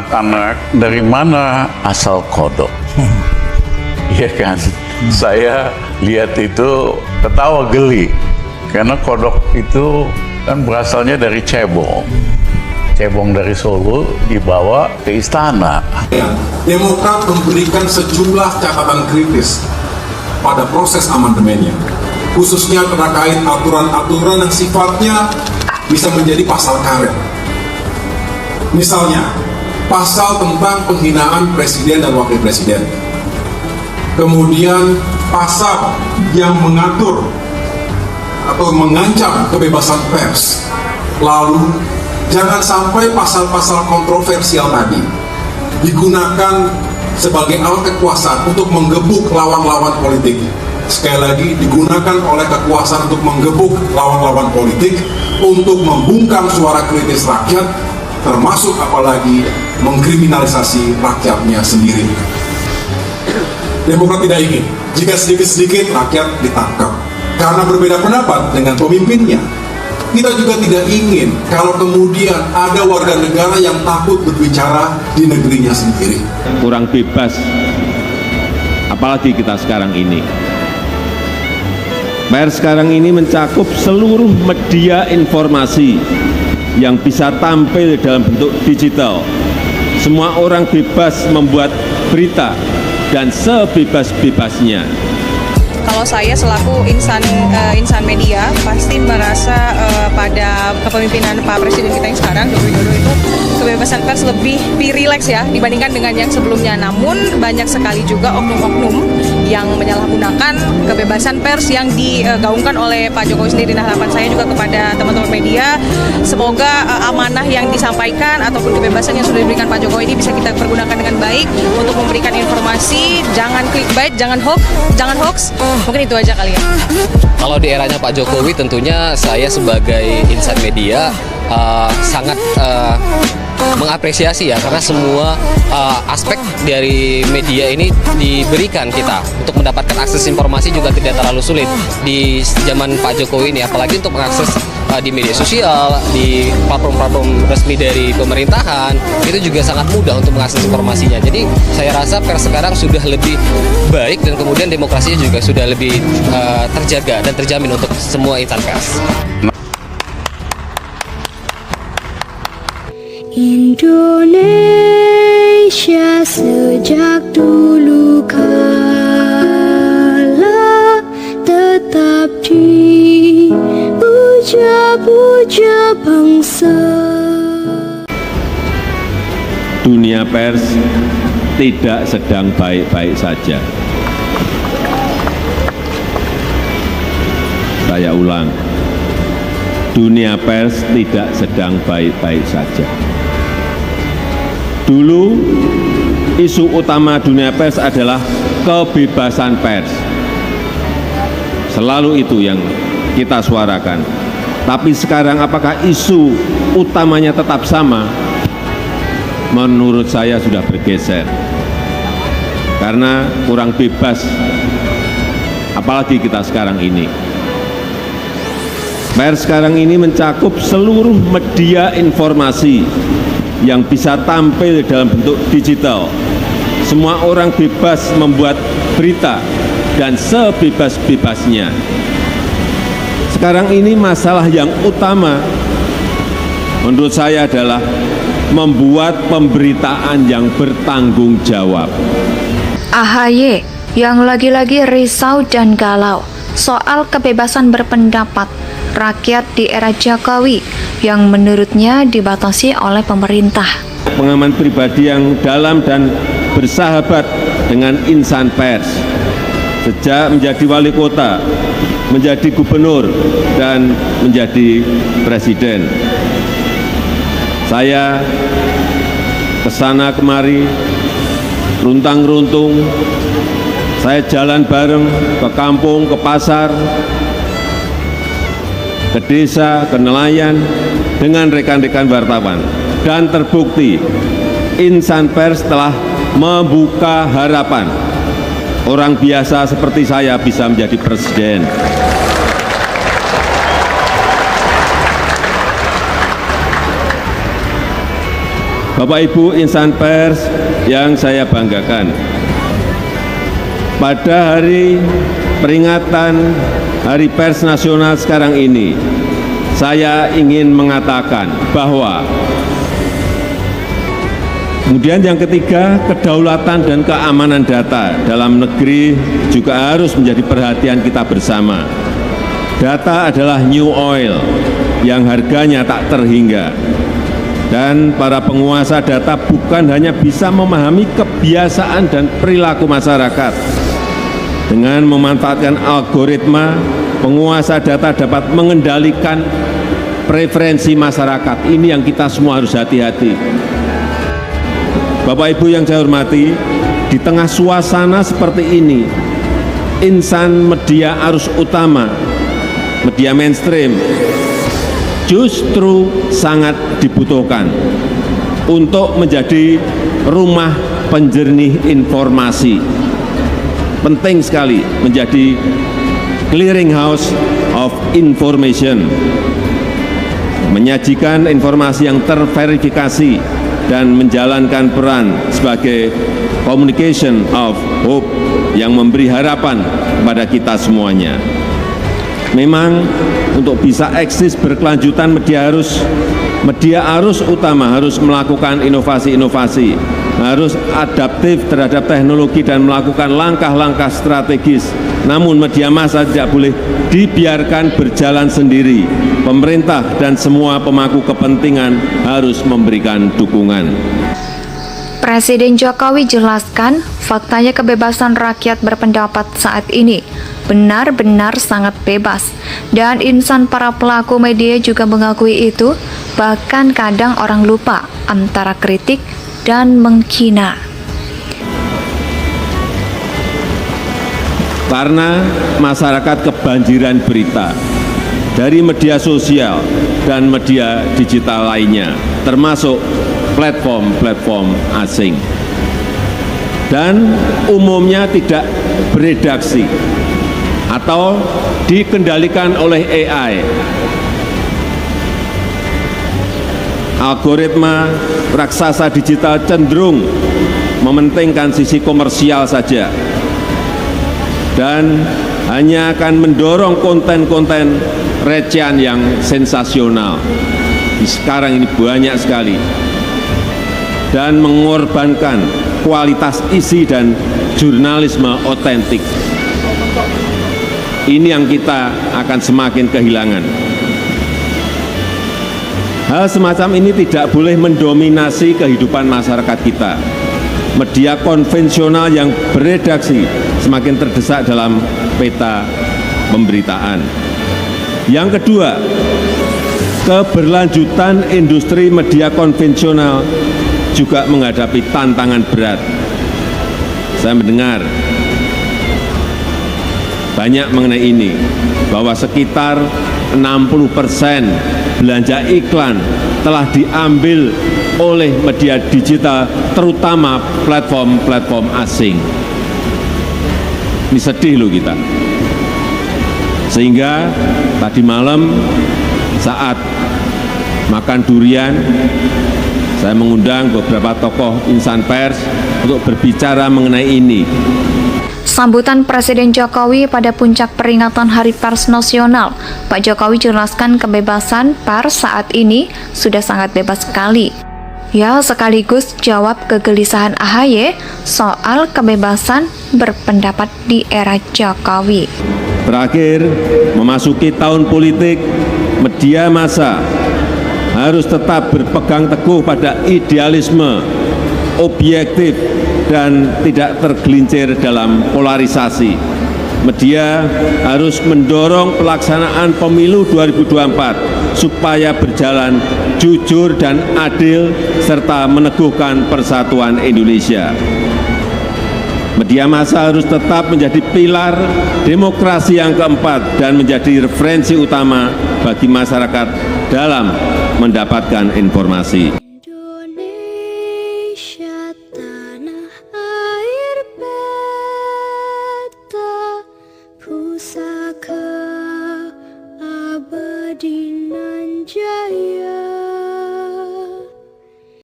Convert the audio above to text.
anak-anak, dari mana asal kodok? Iya kan? Saya lihat itu ketawa geli. Karena kodok itu kan berasalnya dari cebong. Cebong dari Solo dibawa ke istana. Demokrat memberikan sejumlah catatan kritis pada proses amandemennya, khususnya terkait aturan-aturan yang sifatnya bisa menjadi pasal karet. Misalnya, pasal tentang penghinaan presiden dan wakil presiden. Kemudian pasal yang mengatur atau mengancam kebebasan pers. Lalu, jangan sampai pasal-pasal kontroversial tadi digunakan sebagai alat kekuasaan untuk menggebuk lawan-lawan politik. Sekali lagi, digunakan oleh kekuasaan untuk menggebuk lawan-lawan politik, untuk membungkam suara kritis rakyat, termasuk apalagi mengkriminalisasi rakyatnya sendiri. Demokrat tidak ingin jika sedikit-sedikit rakyat ditangkap karena berbeda pendapat dengan pemimpinnya. Kita juga tidak ingin kalau kemudian ada warga negara yang takut berbicara di negerinya sendiri. Kurang bebas, apalagi kita sekarang ini. Pers sekarang ini mencakup seluruh media informasi yang bisa tampil dalam bentuk digital. Semua orang bebas membuat berita dan sebebas-bebasnya. Kalau saya selaku insan media pasti merasa pada kepemimpinan Pak Presiden kita yang sekarang, Joko Widodo, itu kebebasan pers lebih rileks ya dibandingkan dengan yang sebelumnya. Namun banyak sekali juga oknum-oknum yang menyalahgunakan kebebasan pers yang digaungkan oleh Pak Jokowi sendiri. Nah, harapan saya juga kepada teman-teman media, semoga amanah yang disampaikan ataupun kebebasan yang sudah diberikan Pak Jokowi ini bisa kita pergunakan dengan baik untuk memberikan informasi, jangan clickbait, jangan hoax. Mungkin itu aja kali ya. Kalau di eranya Pak Jokowi tentunya saya sebagai insan media sangat mengapresiasi ya, karena semua aspek dari media ini diberikan kita untuk mendapatkan akses informasi juga tidak terlalu sulit di zaman Pak Jokowi ini, apalagi untuk mengakses di media sosial, di platform-platform resmi dari pemerintahan, itu juga sangat mudah untuk mengakses informasinya. Jadi saya rasa pers sekarang sudah lebih baik dan kemudian demokrasinya juga sudah lebih terjaga dan terjamin untuk semua insan pers. Indonesia sejak dulu kala tetap dipuja-puja bangsa. Dunia pers tidak sedang baik-baik saja. Saya ulang, dunia pers tidak sedang baik-baik saja. Dulu, isu utama dunia pers adalah kebebasan pers. Selalu itu yang kita suarakan. Tapi sekarang apakah isu utamanya tetap sama? Menurut saya sudah bergeser. Karena kurang bebas, apalagi kita sekarang ini. Pers sekarang ini mencakup seluruh media informasi yang bisa tampil dalam bentuk digital. Semua orang bebas membuat berita dan sebebas-bebasnya. Sekarang ini masalah yang utama menurut saya adalah membuat pemberitaan yang bertanggung jawab. AHY yang lagi-lagi risau dan galau soal kebebasan berpendapat rakyat di era Jokowi yang menurutnya dibatasi oleh pemerintah. Pengaman pribadi yang dalam dan bersahabat dengan insan pers. Sejak menjadi wali kota, menjadi gubernur, dan menjadi presiden. Saya kesana kemari, runtang-runtung, saya jalan bareng ke kampung, ke pasar, ke desa, ke nelayan, dengan rekan-rekan wartawan. Dan terbukti, insan pers telah membuka harapan. Orang biasa seperti saya bisa menjadi presiden. Bapak Ibu insan pers yang saya banggakan, pada hari peringatan Hari Pers Nasional sekarang ini, saya ingin mengatakan bahwa kemudian yang ketiga, kedaulatan dan keamanan data dalam negeri juga harus menjadi perhatian kita bersama. Data adalah new oil yang harganya tak terhingga. Dan para penguasa data bukan hanya bisa memahami kebiasaan dan perilaku masyarakat. Dengan memanfaatkan algoritma, penguasa data dapat mengendalikan preferensi masyarakat. Ini yang kita semua harus hati-hati. Bapak Ibu yang saya hormati, di tengah suasana seperti ini, insan media arus utama, media mainstream, justru sangat dibutuhkan untuk menjadi rumah penjernih informasi. Penting sekali menjadi clearing house of information, menyajikan informasi yang terverifikasi dan menjalankan peran sebagai communication of hope yang memberi harapan kepada kita semuanya. Memang untuk bisa eksis berkelanjutan media arus utama harus melakukan inovasi-inovasi, harus adaptif terhadap teknologi dan melakukan langkah-langkah strategis. Namun media massa tidak boleh dibiarkan berjalan sendiri. Pemerintah dan semua pemangku kepentingan harus memberikan dukungan. Presiden Jokowi jelaskan, faktanya kebebasan rakyat berpendapat saat ini benar-benar sangat bebas. Dan insan para pelaku media juga mengakui itu, bahkan kadang orang lupa antara kritik dan menghina. Karena masyarakat kebanjiran berita dari media sosial dan media digital lainnya, termasuk platform-platform asing, dan umumnya tidak beredaksi atau dikendalikan oleh AI. Algoritma raksasa digital cenderung mementingkan sisi komersial saja dan hanya akan mendorong konten-konten recehan yang sensasional. Sekarang ini banyak sekali, dan mengorbankan kualitas isi dan jurnalisme otentik. Ini yang kita akan semakin kehilangan. Hal semacam ini tidak boleh mendominasi kehidupan masyarakat kita. Media konvensional yang beredaksi semakin terdesak dalam peta pemberitaan. Yang kedua, keberlanjutan industri media konvensional juga menghadapi tantangan berat. Saya mendengar banyak mengenai ini, bahwa sekitar 60% belanja iklan telah diambil oleh media digital, terutama platform-platform asing. Ini sedih loh kita. Sehingga tadi malam saat makan durian, saya mengundang beberapa tokoh insan pers untuk berbicara mengenai ini. Sambutan Presiden Jokowi pada puncak peringatan Hari Pers Nasional, Pak Jokowi jelaskan kebebasan pers saat ini sudah sangat bebas sekali. Ya, sekaligus jawab kegelisahan AHY soal kebebasan berpendapat di era Jokowi. Terakhir, memasuki tahun politik, media massa harus tetap berpegang teguh pada idealisme, objektif, dan tidak tergelincir dalam polarisasi. Media harus mendorong pelaksanaan pemilu 2024 supaya berjalan jujur dan adil serta meneguhkan persatuan Indonesia. Media massa harus tetap menjadi pilar demokrasi yang keempat dan menjadi referensi utama bagi masyarakat dalam mendapatkan informasi.